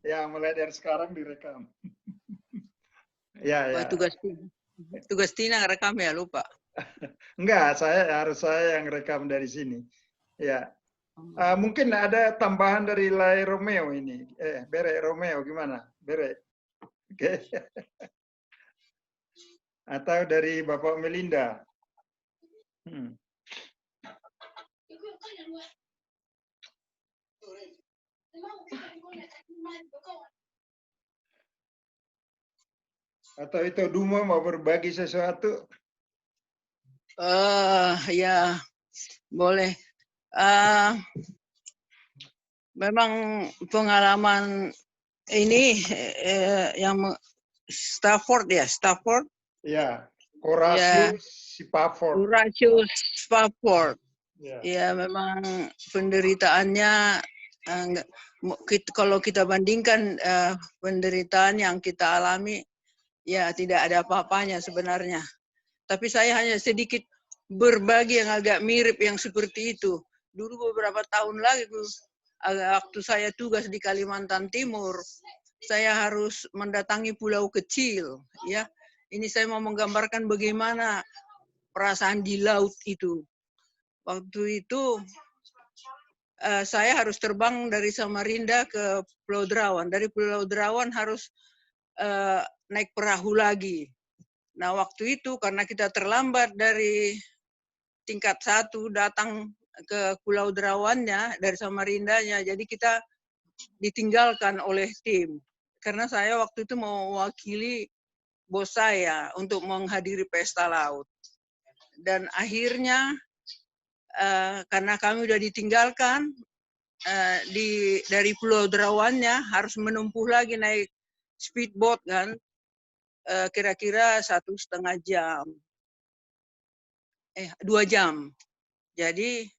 Ya, mulai dari sekarang direkam. Ya, Oh, ya. tugas Tina rekam ya, lupa. Enggak, saya yang rekam dari sini. Ya. Mungkin ada tambahan dari Lai Romeo ini. Bere Romeo gimana? Bere. Oke. Atau dari Bapak Melinda. Atau itu Duma mau berbagi sesuatu? Ya, boleh. Memang pengalaman ini yang Stafford ya, Stafford. Ya, Ya, Horatius Spafford. Horatius Spafford. Ya. Ya, memang penderitaannya kalau kita bandingkan penderitaan yang kita alami, ya tidak ada apa-apanya sebenarnya. Tapi saya hanya sedikit berbagi yang agak mirip yang seperti itu. Dulu beberapa tahun lagi, waktu saya tugas di Kalimantan Timur, saya harus mendatangi pulau kecil. Ya, ini saya mau menggambarkan bagaimana perasaan di laut itu. Waktu itu saya harus terbang dari Samarinda ke Pulau Derawan. Dari Pulau Derawan harus naik perahu lagi. Nah, waktu itu karena kita terlambat dari tingkat 1 datang ke Pulau Derawannya dari Samarindanya, jadi kita ditinggalkan oleh tim. Karena saya waktu itu mewakili bos saya untuk menghadiri pesta laut. Dan akhirnya karena kami udah ditinggalkan, dari Pulau Derawannya harus menempuh lagi naik speedboat kan, kira-kira 1,5 jam, 2 jam. Jadi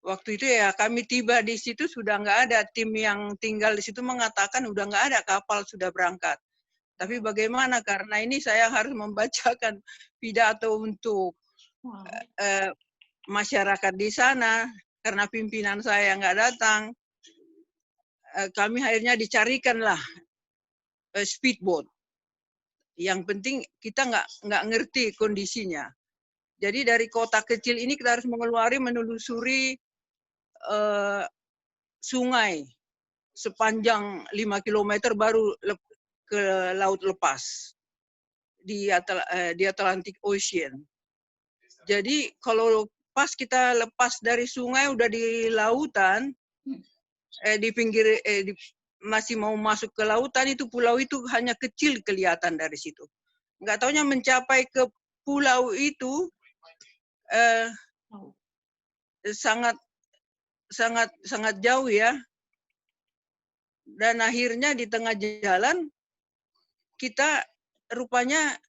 waktu itu ya kami tiba di situ sudah nggak ada, tim yang tinggal di situ mengatakan udah nggak ada, kapal sudah berangkat. Tapi bagaimana, karena ini saya harus membacakan pidato untuk masyarakat di sana, karena pimpinan saya nggak datang, kami akhirnya dicarikanlah speedboat. Yang penting kita nggak ngerti kondisinya. Jadi dari kota kecil ini kita harus menelusuri sungai sepanjang 5 km baru ke laut lepas di Atlantic Ocean. Jadi kalau pas kita lepas dari sungai udah di lautan, di pinggir masih mau masuk ke lautan, itu pulau itu hanya kecil kelihatan dari situ. Nggak taunya mencapai ke pulau itu sangat jauh ya. Dan akhirnya di tengah jalan kita rupanya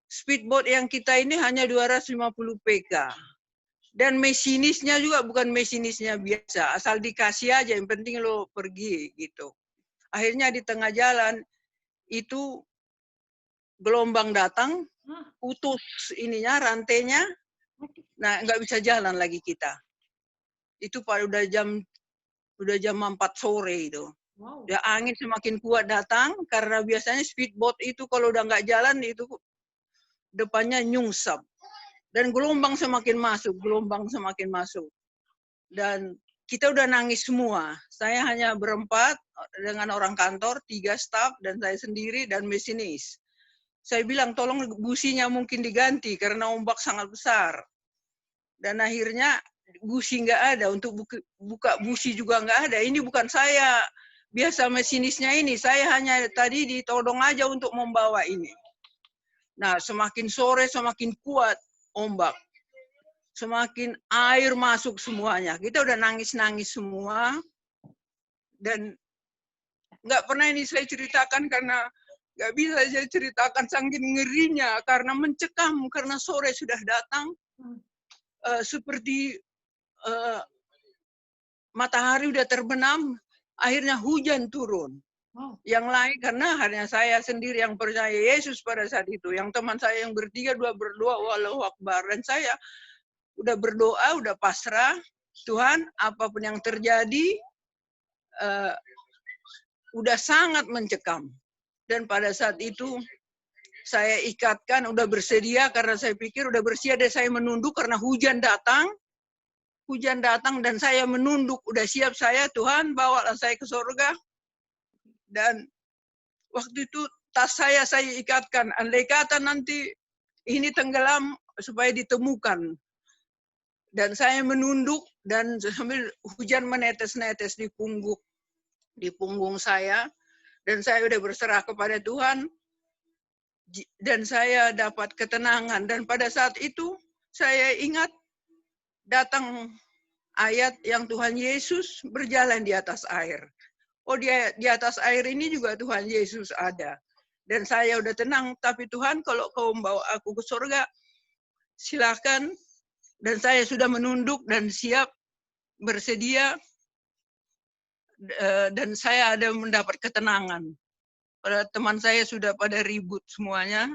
speedboat yang kita ini hanya 250 PK. Dan mesinisnya juga bukan mesinisnya biasa, asal dikasih aja, yang penting lo pergi gitu. Akhirnya di tengah jalan itu gelombang datang, putus ininya, rantainya, nah nggak bisa jalan lagi kita. Itu udah jam 4 sore itu. Ya, angin semakin kuat datang, karena biasanya speedboat itu kalau udah nggak jalan itu depannya nyungsap. Dan gelombang semakin masuk. Dan kita udah nangis semua. Saya hanya berempat dengan orang kantor, 3 staf, dan saya sendiri, dan mesinis. Saya bilang, tolong businya mungkin diganti, karena ombak sangat besar. Dan akhirnya busi nggak ada, untuk buka busi juga nggak ada. Ini bukan saya biasa mesinisnya ini, saya hanya tadi ditodong aja untuk membawa ini. Nah, semakin sore semakin kuat ombak, semakin air masuk semuanya. Kita udah nangis-nangis semua, dan nggak pernah ini saya ceritakan karena nggak bisa saya ceritakan saking ngerinya, karena mencekam, karena sore sudah datang, seperti matahari udah terbenam, akhirnya hujan turun. Yang lain, karena hanya saya sendiri yang percaya Yesus pada saat itu. Yang teman saya yang bertiga berdoa Allahu Akbar, dan saya udah berdoa, udah pasrah, Tuhan apapun yang terjadi, udah sangat mencekam. Dan pada saat itu saya ikatkan, udah bersedia karena saya pikir udah bersedia, saya menunduk karena hujan datang dan saya menunduk, udah siap saya, Tuhan bawalah saya ke surga. Dan waktu itu tas saya ikatkan, andai kata nanti ini tenggelam supaya ditemukan. Dan saya menunduk dan sambil hujan menetes-netes di punggung saya, dan saya udah berserah kepada Tuhan, dan saya dapat ketenangan. Dan pada saat itu saya ingat datang ayat yang Tuhan Yesus berjalan di atas air. Oh, dia di atas air ini juga Tuhan Yesus ada. Dan saya udah tenang, tapi Tuhan kalau kau membawa aku ke surga, silakan. Dan saya sudah menunduk dan siap, bersedia, dan saya ada mendapat ketenangan. Teman saya sudah pada ribut semuanya,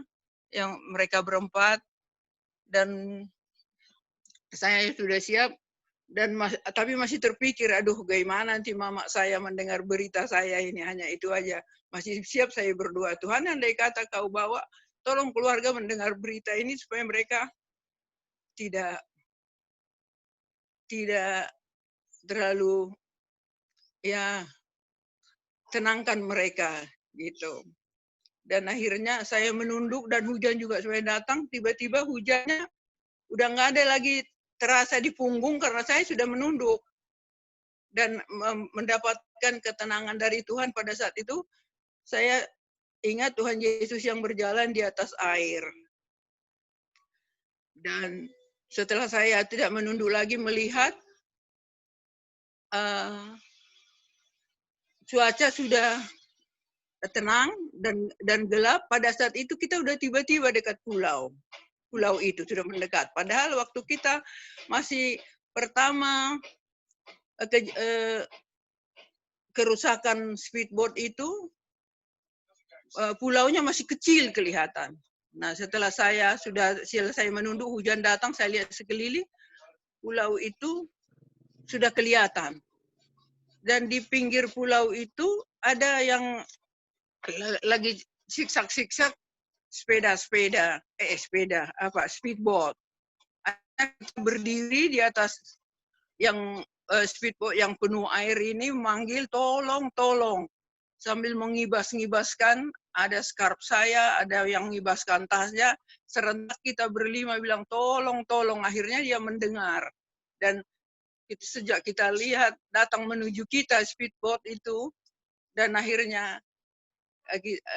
yang mereka berempat, dan saya sudah siap, dan tapi masih terpikir, aduh bagaimana nanti mama saya mendengar berita saya ini, hanya itu aja. Masih siap saya berdoa, Tuhan andai kata kau bawa, tolong keluarga mendengar berita ini supaya mereka tidak terlalu, ya, tenangkan mereka gitu. Dan akhirnya saya menunduk dan hujan juga supaya datang, tiba-tiba hujannya udah nggak ada lagi terasa di punggung karena saya sudah menunduk. Dan mendapatkan ketenangan dari Tuhan pada saat itu, saya ingat Tuhan Yesus yang berjalan di atas air. Dan setelah saya tidak menunduk lagi melihat, cuaca sudah tenang dan gelap. Pada saat itu kita udah tiba-tiba dekat pulau itu sudah mendekat. Padahal waktu kita masih pertama kerusakan speedboat itu, pulaunya masih kecil kelihatan. Nah, setelah saya sudah selesai menunduk, hujan datang, saya lihat sekeliling, pulau itu sudah kelihatan. Dan di pinggir pulau itu ada yang lagi siksak-siksak speedboat. Berdiri di atas yang speedboat yang penuh air ini, manggil tolong, tolong. Sambil mengibas-ngibaskan, ada scarf saya, ada yang ngibaskan tasnya, serentak kita berlima bilang tolong, tolong. Akhirnya dia mendengar. Dan sejak kita lihat datang menuju kita speedboat itu, dan akhirnya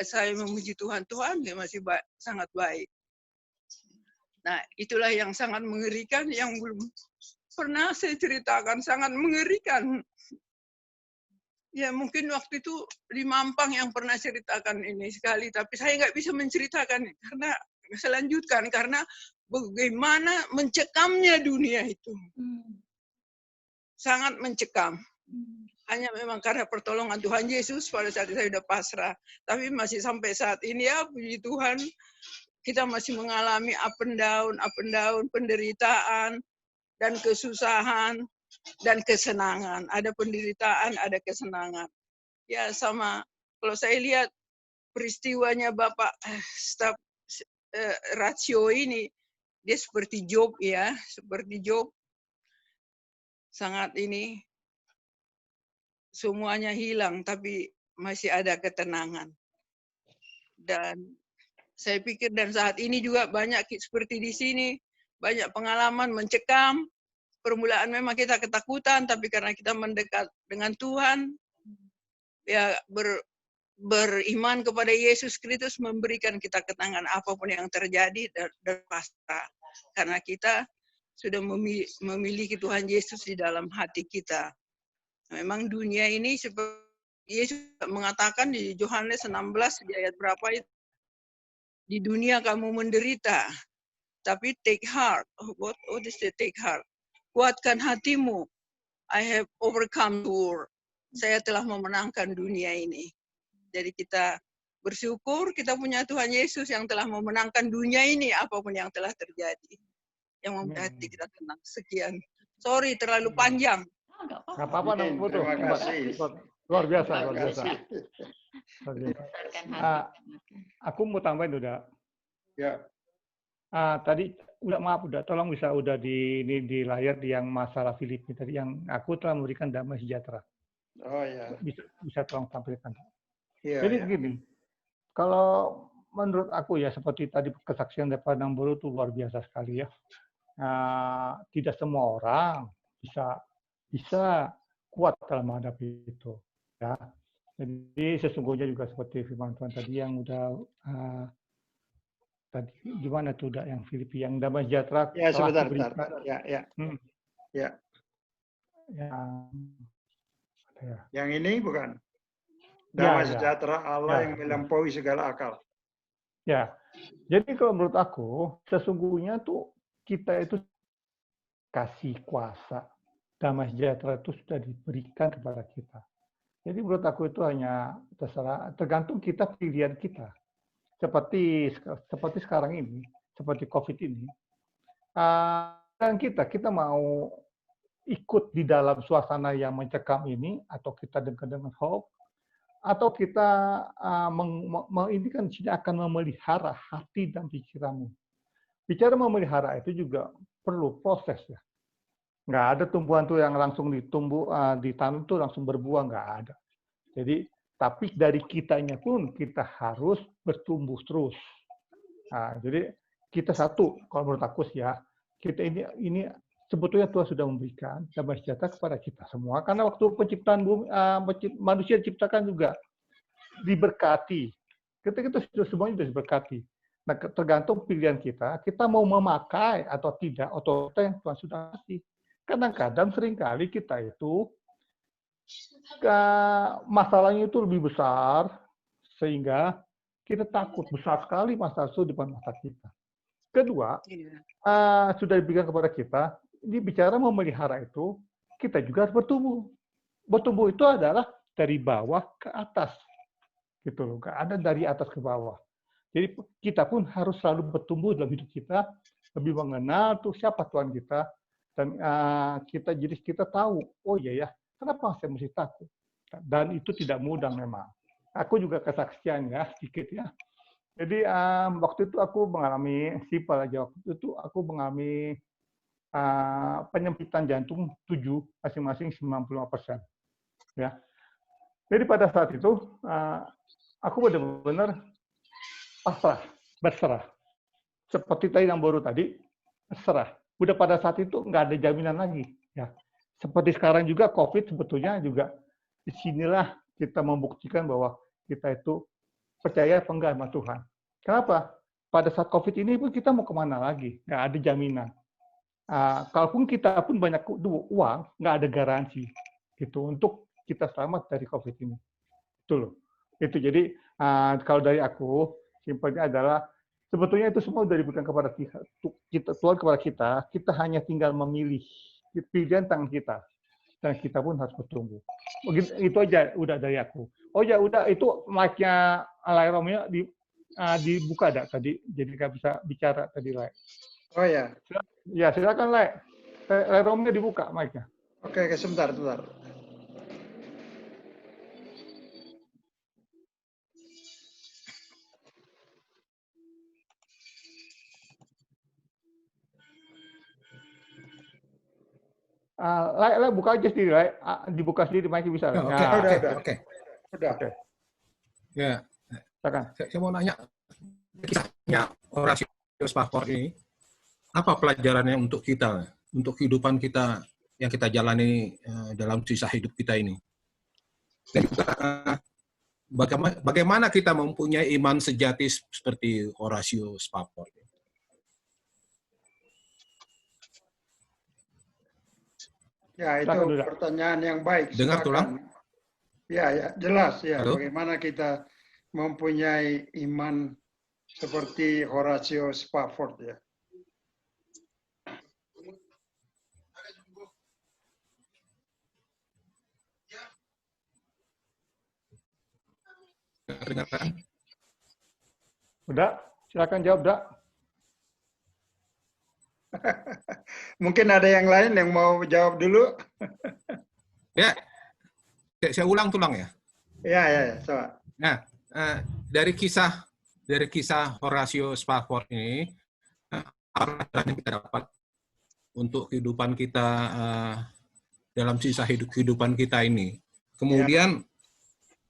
saya memuji Tuhan, Tuhan dia masih sangat baik. Nah, itulah yang sangat mengerikan, yang belum pernah saya ceritakan, sangat mengerikan. Ya, mungkin waktu itu di Mampang yang pernah ceritakan ini sekali, tapi saya nggak bisa menceritakan karena selanjutkan, karena bagaimana mencekamnya dunia itu. Sangat mencekam. Hanya memang karena pertolongan Tuhan Yesus pada saat itu saya sudah pasrah. Tapi masih sampai saat ini, ya puji Tuhan, kita masih mengalami up and down, penderitaan, dan kesusahan, dan kesenangan. Ada penderitaan, ada kesenangan. Ya sama, kalau saya lihat peristiwanya Bapak staf Ratio ini, dia seperti Job ya, seperti Job. Sangat ini, semuanya hilang, tapi masih ada ketenangan. Dan saya pikir, dan saat ini juga banyak seperti di sini, banyak pengalaman mencekam. Permulaan memang kita ketakutan, tapi karena kita mendekat dengan Tuhan, ya beriman kepada Yesus Kristus memberikan kita ketenangan apapun yang terjadi dan pasrah. Karena kita sudah memiliki Tuhan Yesus di dalam hati kita. Memang dunia ini seperti Yesus mengatakan di Yohanes 16 di ayat berapa itu, di dunia kamu menderita, tapi take heart. What is the take heart? Kuatkan hatimu. I have overcome the world. Saya telah memenangkan dunia ini. Jadi kita bersyukur kita punya Tuhan Yesus yang telah memenangkan dunia ini apapun yang telah terjadi. Yang membuat hati kita tenang. Sekian. Sorry terlalu panjang. Nggak apa-apa, Terima kasih. Luar biasa, Terima luar biasa. kasih. Luar biasa. Mendengarkan Ah, hati. aku mau tambahin udah. Ya, Tadi udah tolong bisa udah di layar di yang masalah Filipina tadi yang aku telah memberikan damai sejahtera. oh ya, Bisa tolong tampilkan. iya Jadi ya. begini, kalau menurut aku ya seperti tadi kesaksian dari Padang Boru itu luar biasa sekali ya. Tidak semua orang bisa kuat dalam menghadapi itu. Ya. Jadi sesungguhnya juga seperti firman Tuhan tadi yang udah tadi gimana tuh yang Filipina yang damai sejahtera Ya telah sebentar, diberikan. ya, ya, Hmm, ya. ya. Yang ini bukan Ya, damai ya, sejahtera Allah ya, yang melampaui segala akal. ya. Jadi kalau menurut aku sesungguhnya tuh kita itu kasih kuasa damai sejahtera itu sudah diberikan kepada kita. Jadi menurut aku itu hanya tergantung kita pilihan kita. Seperti sekarang ini, seperti COVID ini, dan kita mau ikut di dalam suasana yang mencekam ini, atau kita dengan hope, atau kita ini kan sini akan memelihara hati dan pikiranmu. Bicara memelihara itu juga perlu proses ya. Nggak ada tumbuhan tuh yang langsung ditanam tuh langsung berbuah, nggak ada. Jadi tapi dari kitanya pun kita harus bertumbuh terus. Jadi kita satu, kalau menurut aku sih ya, kita ini sebetulnya Tuhan sudah memberikan damai sejahtera kepada kita semua. Karena waktu penciptaan bumi, manusia diciptakan juga diberkati. Kita semuanya sudah diberkati. Nah, tergantung pilihan kita mau memakai atau tidak otoritas yang Tuhan sudah kasih. Kadang-kadang seringkali kita itu masalahnya itu lebih besar sehingga kita takut besar sekali masalah itu di depan mata kita. Kedua, sudah diberikan kepada kita, ini bicara memelihara itu, kita juga harus bertumbuh. Bertumbuh itu adalah dari bawah ke atas. Gitu loh, nggak ada dari atas ke bawah. Jadi kita pun harus selalu bertumbuh dalam hidup kita, lebih mengenal tuh siapa Tuhan kita, dan kita tahu, oh iya ya, kenapa saya mesti takut? Dan itu tidak mudah memang. Aku juga kesaksian ya, sedikit ya. Jadi waktu itu aku mengalami, simpel aja, waktu itu aku mengalami penyempitan jantung 7, masing-masing 95%. Ya. Jadi pada saat itu, aku benar-benar pasrah, berserah. Seperti tadi yang baru tadi, berserah. Udah pada saat itu nggak ada jaminan lagi. Ya. Seperti sekarang juga COVID sebetulnya juga disinilah kita membuktikan bahwa kita itu percaya apa enggak sama Tuhan. Kenapa? Pada saat COVID ini pun kita mau kemana lagi? Nggak ada jaminan. Kalaupun kita pun banyak uang, nggak ada garansi gitu untuk kita selamat dari COVID ini. Itu loh. Itu jadi kalau dari aku simpelnya adalah sebetulnya itu semua sudah diberikan kepada kita, Tuhan kepada kita hanya tinggal memilih pilihan tangan kita dan kita pun harus bertumbuh. Itu aja udah dari aku. Oh ya udah itu mic-nya Lai Romeo dibuka ada tadi jadi nggak bisa bicara tadi Lai. Oh ya. Ya silakan Lai. Lai Romeo dibuka mic-nya. Oke, sebentar. Lai buka aja sendiri, Lai. Dibuka sendiri mic bisa. Oke. Udah. Oke. Ya. Silakan. Saya mau nanya kisahnya Horatius Spafford ini apa pelajarannya untuk kita, untuk kehidupan kita yang kita jalani dalam sisa hidup kita ini? Dan juga bagaimana kita mempunyai iman sejati seperti Horatius Spafford? Ya, itu pertanyaan yang baik. Dengar tulang? Ya, jelas ya. Halo? Bagaimana kita mempunyai iman seperti Horatius Spafford ya. Udah, silakan jawab, Dak. Mungkin ada yang lain yang mau jawab dulu. Ya, Saya ulang-tulang ya. Ya, coba. Nah, dari kisah Horatio Spafford ini, apa yang kita dapat untuk kehidupan kita dalam sisa kehidupan kita ini. Kemudian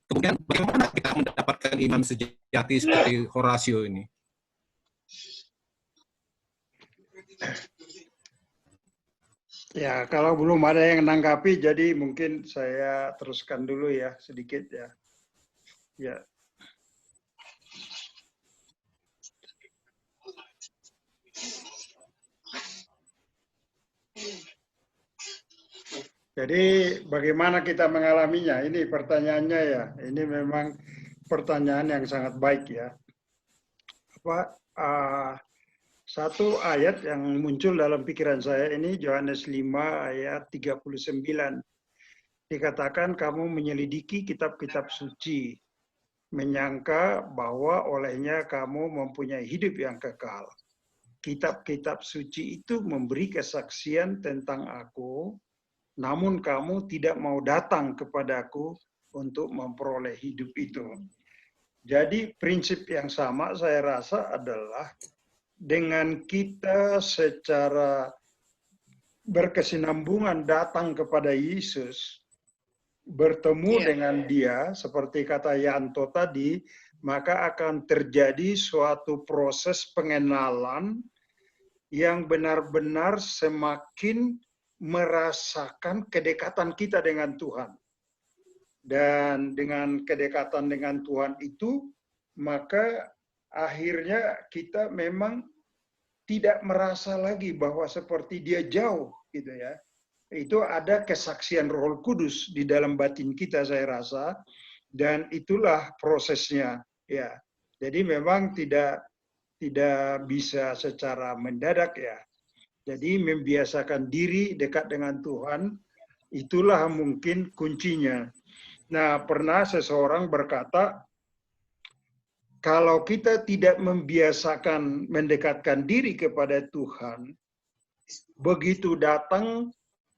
bagaimana kita mendapatkan iman sejati seperti Horatio ini? Ya, kalau belum ada yang menanggapi, jadi mungkin saya teruskan dulu ya, sedikit ya. Ya. Jadi bagaimana kita mengalaminya? Ini pertanyaannya ya. Ini memang pertanyaan yang sangat baik ya. Satu ayat yang muncul dalam pikiran saya ini Yohanes 5 ayat 39. Dikatakan kamu menyelidiki kitab-kitab suci, menyangka bahwa olehnya kamu mempunyai hidup yang kekal. Kitab-kitab suci itu memberi kesaksian tentang aku, namun kamu tidak mau datang kepadaku untuk memperoleh hidup itu. Jadi prinsip yang sama saya rasa adalah dengan kita secara berkesinambungan datang kepada Yesus, bertemu dengan Dia, seperti kata Yanto tadi, maka akan terjadi suatu proses pengenalan yang benar-benar semakin merasakan kedekatan kita dengan Tuhan. Dan dengan kedekatan dengan Tuhan itu, maka akhirnya kita memang tidak merasa lagi bahwa seperti dia jauh gitu ya. Itu ada kesaksian Roh Kudus di dalam batin kita saya rasa, dan itulah prosesnya ya. Jadi memang tidak bisa secara mendadak ya. Jadi membiasakan diri dekat dengan Tuhan, itulah mungkin kuncinya. Nah, pernah seseorang berkata, kalau kita tidak membiasakan mendekatkan diri kepada Tuhan, begitu datang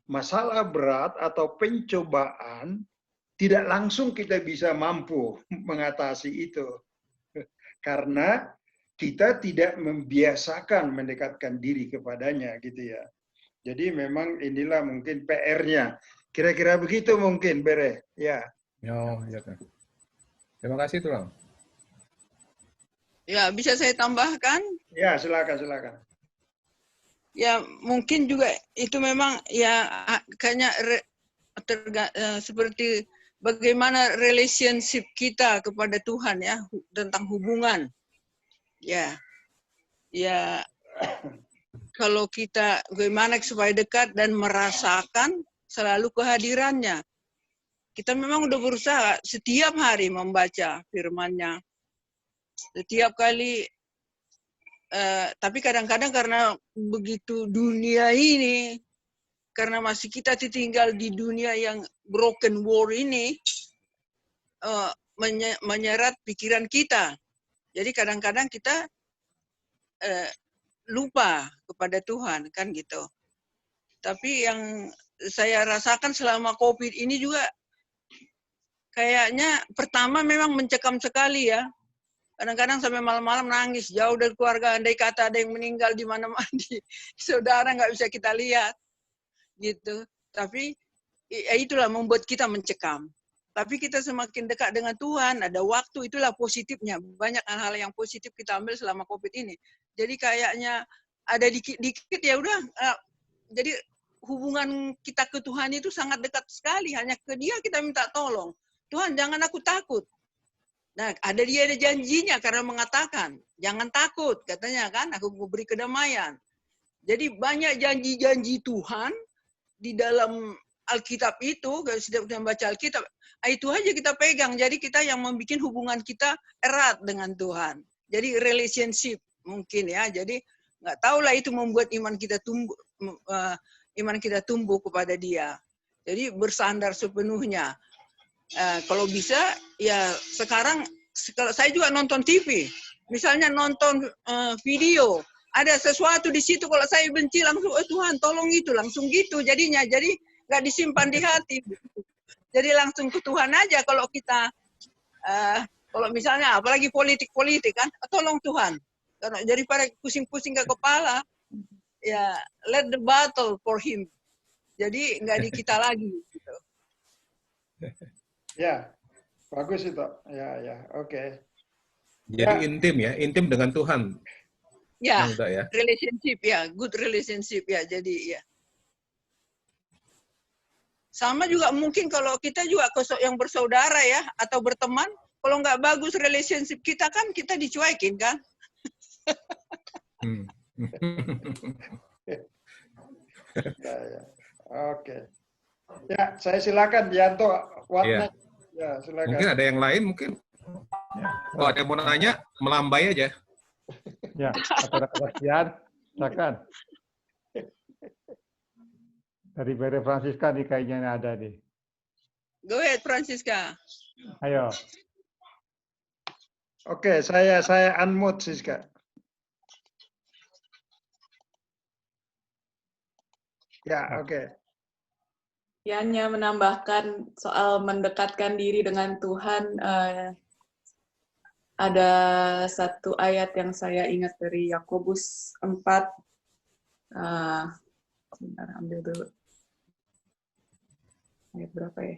masalah berat atau pencobaan, tidak langsung kita bisa mampu mengatasi itu. Karena kita tidak membiasakan mendekatkan diri kepadanya gitu ya. Jadi memang inilah mungkin PR-nya. Kira-kira begitu mungkin, Bere. Ya. Ya. Terima kasih, Tulang. Ya, bisa saya tambahkan? Ya, silakan. Ya, mungkin juga itu memang ya kayaknya seperti bagaimana relationship kita kepada Tuhan ya, tentang hubungan. Ya, kalau kita bagaimana supaya dekat dan merasakan selalu kehadirannya. Kita memang udah berusaha setiap hari membaca firman-Nya. Setiap kali, tapi kadang-kadang karena begitu dunia ini, karena masih kita tinggal di dunia yang broken world ini, menyerat pikiran kita. Jadi kadang-kadang kita lupa kepada Tuhan, kan gitu. Tapi yang saya rasakan selama COVID ini juga, kayaknya pertama memang mencekam sekali ya. Kadang-kadang sampai malam-malam nangis, jauh dari keluarga, andai kata ada yang meninggal di mana-mana, di saudara nggak bisa kita lihat. Gitu. Tapi ya itulah membuat kita mencekam. Tapi kita semakin dekat dengan Tuhan, ada waktu, itulah positifnya. Banyak hal-hal yang positif kita ambil selama COVID ini. Jadi kayaknya ada dikit-dikit ya udah. Jadi hubungan kita ke Tuhan itu sangat dekat sekali. Hanya ke Dia kita minta tolong. Tuhan, jangan aku takut. Nah, ada janjinya karena mengatakan, jangan takut, katanya kan, aku beri kedamaian. Jadi banyak janji-janji Tuhan di dalam Alkitab itu, kalau setiap kita membaca Alkitab, itu aja kita pegang. Jadi kita yang membuat hubungan kita erat dengan Tuhan. Jadi relationship mungkin ya. Jadi nggak tahulah itu membuat iman kita tumbuh kepada Dia. Jadi bersandar sepenuhnya. Kalau bisa ya sekarang kalau saya juga nonton TV, misalnya nonton video, ada sesuatu di situ kalau saya benci langsung, oh Tuhan tolong itu, langsung gitu jadinya. Jadi nggak disimpan di hati. Jadi langsung ke Tuhan aja kalau kita, kalau misalnya apalagi politik kan, tolong Tuhan. Karena daripada pusing-pusing ke kepala, ya let the battle for him. Jadi nggak di kita lagi. Gitu. Ya, bagus itu. Ya, oke. Jadi intim dengan Tuhan. Ya, ya, relationship ya, good relationship ya. Jadi ya. Sama juga mungkin kalau kita juga yang bersaudara ya atau berteman, kalau nggak bagus relationship kita kan kita dicuekin kan. Ya. Oke. Ya, saya silakan Yanto. Ya. Ya, silakan. Mungkin ada yang lain mungkin. Kalau ada yang mau nanya, melambai aja. Ya, atau ada kesaksian, silakan. Dari Bere Francisca nih kayaknya ada nih. Go ahead, Francisca. Ayo. Oke, saya unmute, Siska. Ya, oke. Ya, hanya menambahkan soal mendekatkan diri dengan Tuhan. Ada satu ayat yang saya ingat dari Yakobus 4. Sebentar, ambil dulu. Ayat berapa ya?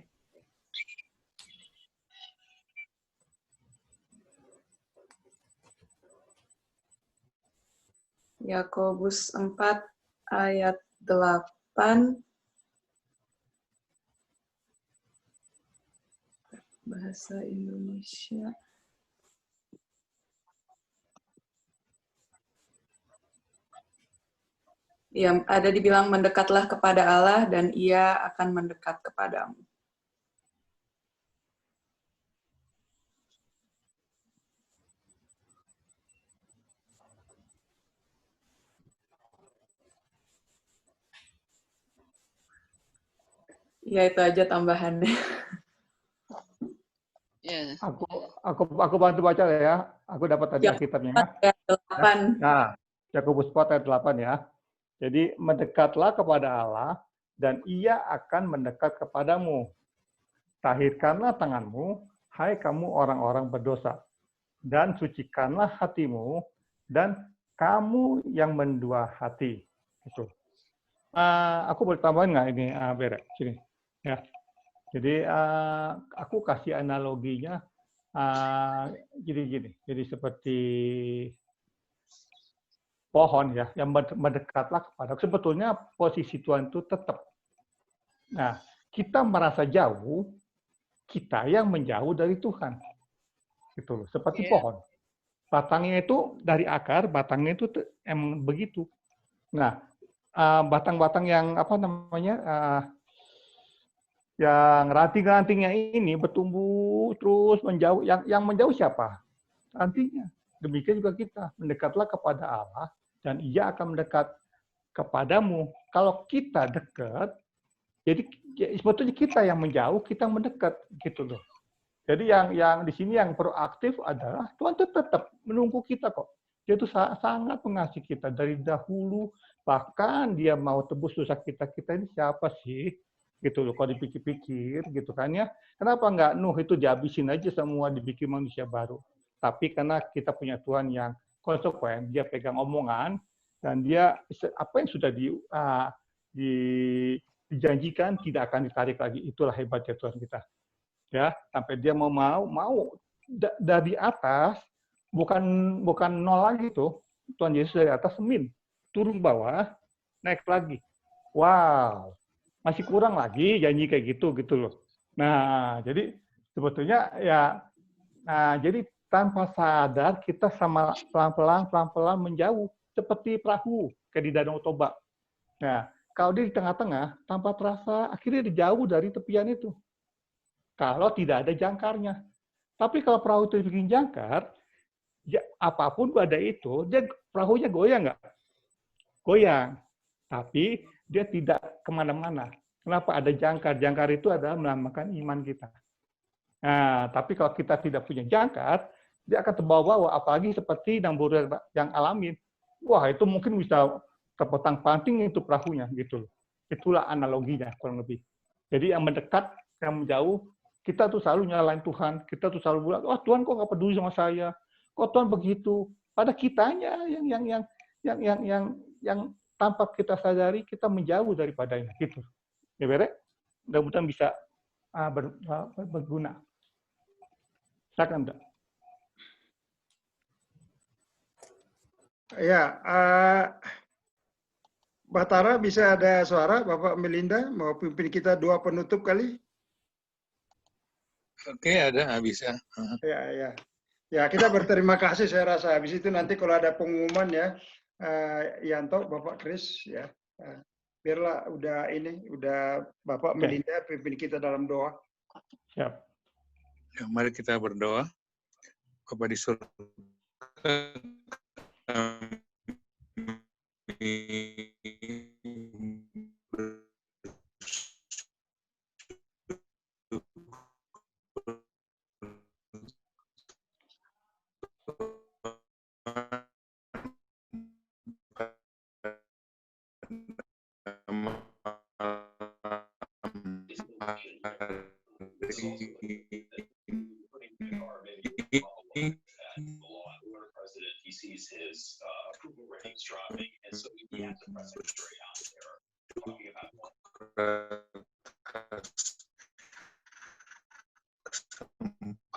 Yakobus 4 ayat 8. Bahasa Indonesia. Ya, ada dibilang mendekatlah kepada Allah dan Ia akan mendekat kepadamu. Ya, itu aja tambahannya. Yeah. Aku bantu baca ya. Aku dapat tadi Alkitabnya. Ayat 8. Nah, Yakobus 4 ayat 8 ya. Jadi mendekatlah kepada Allah dan Ia akan mendekat kepadamu. Tahirkanlah tanganmu, hai kamu orang-orang berdosa, dan sucikanlah hatimu, dan kamu yang mendua hati. Itu. Aku boleh tambahin nggak ini, Bere? Sini. Ya. Jadi aku kasih analoginya gini. Jadi seperti pohon ya, yang mendekatlah kepada. Sebetulnya posisi Tuhan itu tetap. Nah, kita merasa jauh, kita yang menjauh dari Tuhan. Gitu loh, seperti pohon. Batangnya itu dari akar, batangnya itu emang begitu. Nah, batang-batang yang apa namanya? Yang ranting-rantingnya ini bertumbuh terus menjauh. Yang menjauh siapa? Rantingnya. Demikian juga kita, mendekatlah kepada Allah dan Ia akan mendekat kepadamu. Kalau kita dekat, jadi sebetulnya kita yang menjauh, kita mendekat gitu loh. Jadi yang di sini yang proaktif adalah Tuhan itu tetap menunggu kita kok. Dia itu sangat mengasihi kita dari dahulu, bahkan Dia mau tebus dosa kita. Kita ini siapa sih? Gitu loh, kalau dipikir-pikir gitu kan ya. Kenapa nggak Nuh itu dihabisin aja semua, dibikin manusia baru? Tapi karena kita punya Tuhan yang konsekuen, Dia pegang omongan, dan Dia apa yang sudah dijanjikan tidak akan ditarik lagi. Itulah hebatnya Tuhan kita. Ya, sampai Dia mau dari atas, bukan nol lagi tuh. Tuhan Yesus dari atas semin, turun bawah, naik lagi. Wow, masih kurang lagi janji kayak gitu loh. Nah, jadi sebetulnya ya, jadi tanpa sadar kita sama pelan-pelan menjauh seperti perahu kayak di Danau Toba. Nah, kalau dia di tengah-tengah tanpa terasa akhirnya dia jauh dari tepian itu. Kalau tidak ada jangkarnya. Tapi kalau perahu itu bikin jangkar, ya apapun badai itu, perahunya goyang nggak? Goyang. Tapi dia tidak kemana-mana. Kenapa? Ada jangkar. Jangkar itu adalah melambangkan iman kita. Nah, tapi kalau kita tidak punya jangkar, dia akan terbawa-bawa, apalagi seperti Namburu yang alamin. Wah, itu mungkin bisa terpotang-panting itu perahunya, gitu loh. Itulah analoginya, kurang lebih. Jadi yang mendekat yang menjauh, kita tuh selalu nyalain Tuhan. Kita tuh selalu bilang, "Oh, Tuhan kok nggak peduli sama saya? Kok Tuhan begitu?" Pada kitanya yang tanpa kita sadari kita menjauh daripadanya gitu. Ya, Bere? Mudah-mudahan bisa berguna. Silakan, Mbak. Ya, Mbak Tara bisa ada suara, Bapak Melinda mau pimpin kita doa penutup kali? Oke, ada, bisa. Ya. Ya, kita berterima kasih saya rasa. Habis itu nanti kalau ada pengumuman ya, Yanto, Bapak Kris ya. Biarlah udah Bapak Melinda pimpin kita dalam doa. Siap. Ya, mari kita berdoa. Bapa di surga,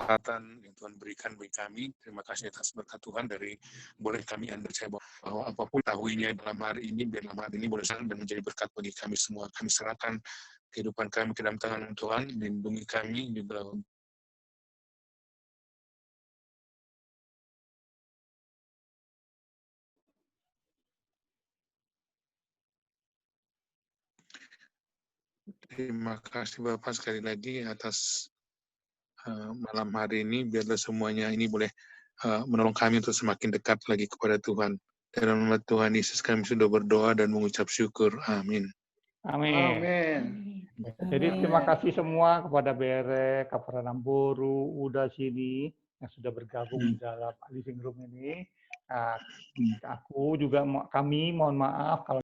kesempatan yang Tuhan berikan bagi kami. Terima kasih atas berkat Tuhan dari boleh kami percaya bahwa apapun tahuinya dalam hari ini, dalam hari ini boleh sangat dan menjadi berkat bagi kami semua. Kami serahkan kehidupan kami ke dalam tangan Tuhan, lindungi kami juga. Terima kasih Bapak sekali lagi atas malam hari ini. Biarlah semuanya ini boleh menolong kami untuk semakin dekat lagi kepada Tuhan. Dalam nama Tuhan Yesus kami sudah berdoa dan mengucap syukur. Amin. Amin. Jadi terima kasih semua kepada Bere, kepada Namboru, Uda sini yang sudah bergabung dalam living room ini. Kami mohon maaf kalau